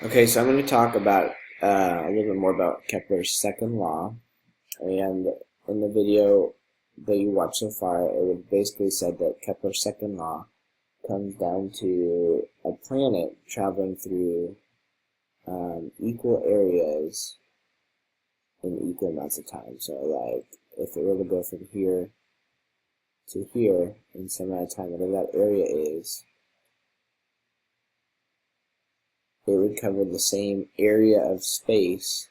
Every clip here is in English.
Okay, so I'm going to talk about a little bit more about Kepler's second law. And in the video that you watched so far, it would basically said that Kepler's second law comes down to a planet traveling through equal areas in equal amounts of time. So, like, if it were to go from here to here in some amount of time, whatever that area is, it would cover the same area of space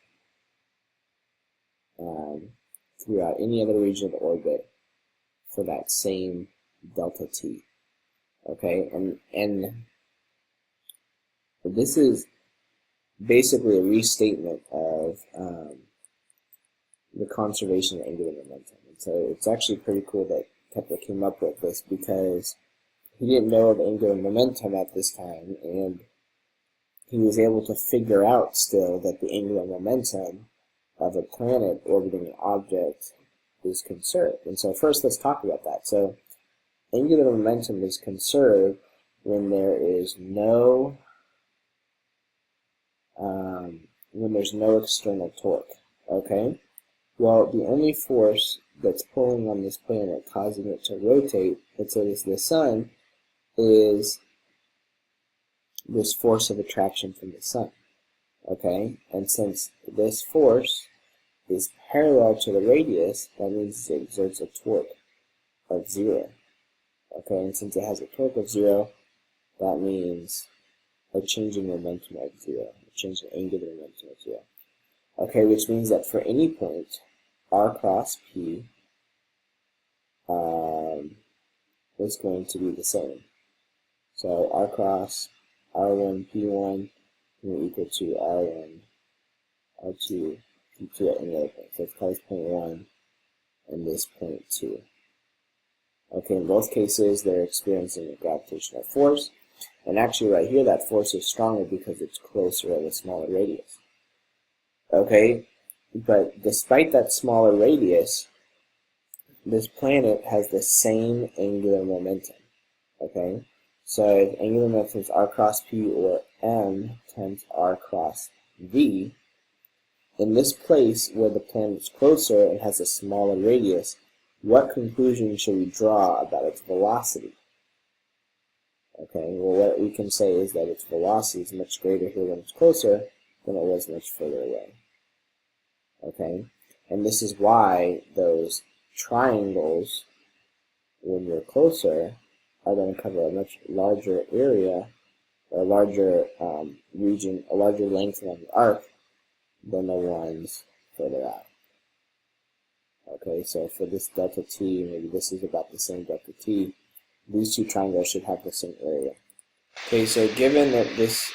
throughout any other region of the orbit for that same delta t. Okay, and this is basically a restatement of the conservation of angular momentum. And so it's actually pretty cool that Kepler came up with this, because he didn't know of angular momentum at this time, and he was able to figure out still that the angular momentum of a planet orbiting an object is conserved. And so first let's talk about that. So angular momentum is conserved when there is no there's no external torque. Okay? Well, the only force that's pulling on this planet, causing it to rotate, let's say it's the sun, is this force of attraction from the sun. Okay? And since this force is parallel to the radius, that means it exerts a torque of 0. Okay, and since it has a torque of 0, that means a change in momentum of 0, a change in angular momentum of 0. Okay, which means that for any point, r cross p is going to be the same. So r cross r1 p1 will equal to r1 r2 p2 at any other point. So let's call this point 1 and this point 2. Okay, in both cases, they're experiencing a gravitational force. And actually, right here, that force is stronger because it's closer at a smaller radius. Okay, but despite that smaller radius, this planet has the same angular momentum. Okay, so if angular momentum is r cross p, or m times r cross v, in this place where the planet is closer and has a smaller radius, what conclusion should we draw about its velocity? Okay, well, what we can say is that its velocity is much greater here when it's closer than it was much further away. Okay, and this is why those triangles, when you're closer, are going to cover a much larger area, or a larger region, a larger length along the arc than the ones further out. Okay, so for this delta t, maybe this is about the same delta t. These two triangles should have the same area. Okay, so given that this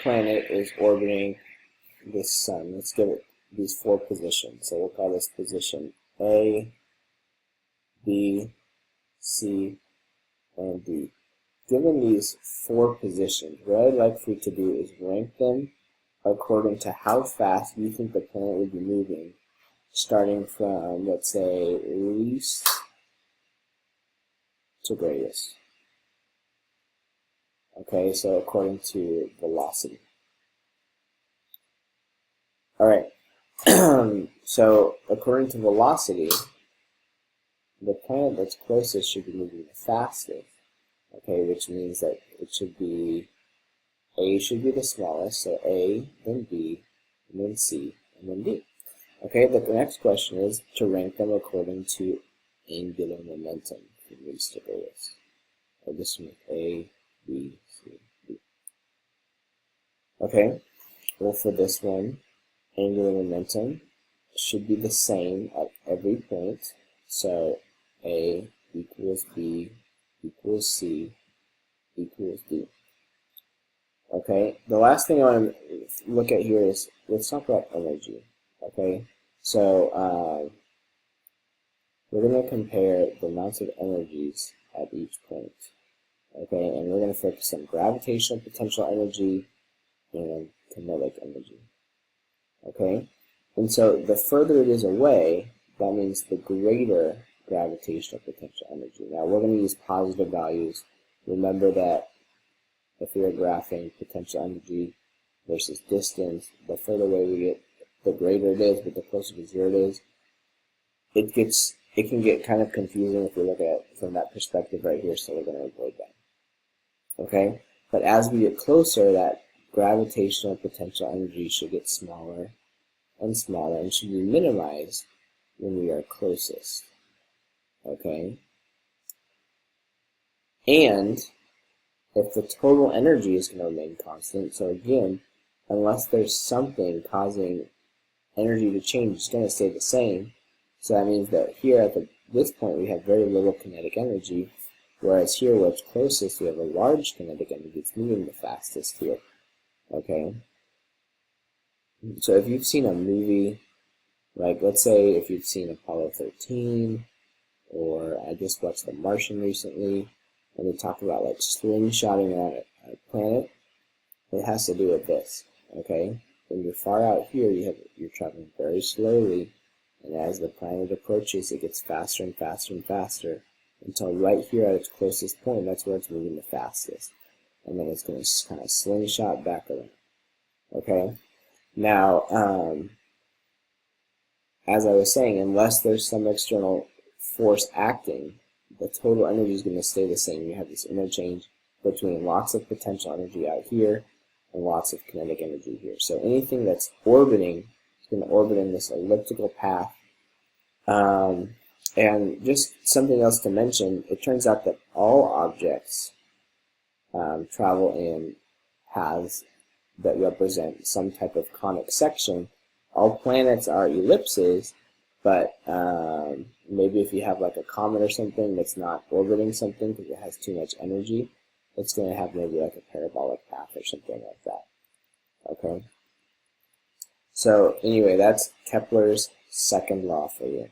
planet is orbiting this sun, let's give it these 4 positions. So we'll call this position A, B, C, and D. Given these 4 positions, what I'd like for you to do is rank them according to how fast you think the planet would be moving, starting from, let's say, least to greatest. Okay, so according to velocity. Alright, so according to velocity, the planet that's closest should be moving the fastest. Okay, which means that it should be, A should be the smallest, so A, then B, and then C, and then D. Okay, the next question is to rank them according to angular momentum from least to greatest. So this one is A, B, C, D. Okay, well, for this one, angular momentum should be the same at every point. So A equals B equals C equals D. Okay, the last thing I want to look at here is, let's talk about energy. Okay, so we're going to compare the amounts of energies at each point. Okay, and we're going to focus on gravitational potential energy and kinetic energy. Okay, and so the further it is away, that means the greater gravitational potential energy. Now we're going to use positive values. Remember that if we are graphing potential energy, versus distance. The further away we get, the greater it is, but the closer to zero it is. It can get kind of confusing if we look at it from that perspective right here, so we're going to avoid that. Okay? But as we get closer, that gravitational potential energy should get smaller and smaller and should be minimized when we are closest. Okay? And if the total energy is going to remain constant, so again, unless there's something causing energy to change, it's going to stay the same. So that means that here at this point we have very little kinetic energy, whereas here where it's closest we have a large kinetic energy. It's moving the fastest here. Okay? So if you've seen a movie, like let's say if you've seen Apollo 13, or I just watched The Martian recently, and they talk about like slingshotting around a planet, it has to do with this. Okay? When you're far out here, you're traveling very slowly, and as the planet approaches, it gets faster and faster and faster, until right here at its closest point, that's where it's moving the fastest. And then it's going to kind of slingshot back around. Okay? Now, as I was saying, unless there's some external force acting, the total energy is going to stay the same. You have this interchange between lots of potential energy out here and lots of kinetic energy here. So anything that's orbiting is going to orbit in this elliptical path. And just something else to mention, it turns out that all objects travel in paths that represent some type of conic section. All planets are ellipses, but maybe if you have like a comet or something that's not orbiting something because it has too much energy, it's going to have maybe like a parabolic path or something like that. Okay? So anyway, that's Kepler's second law for you.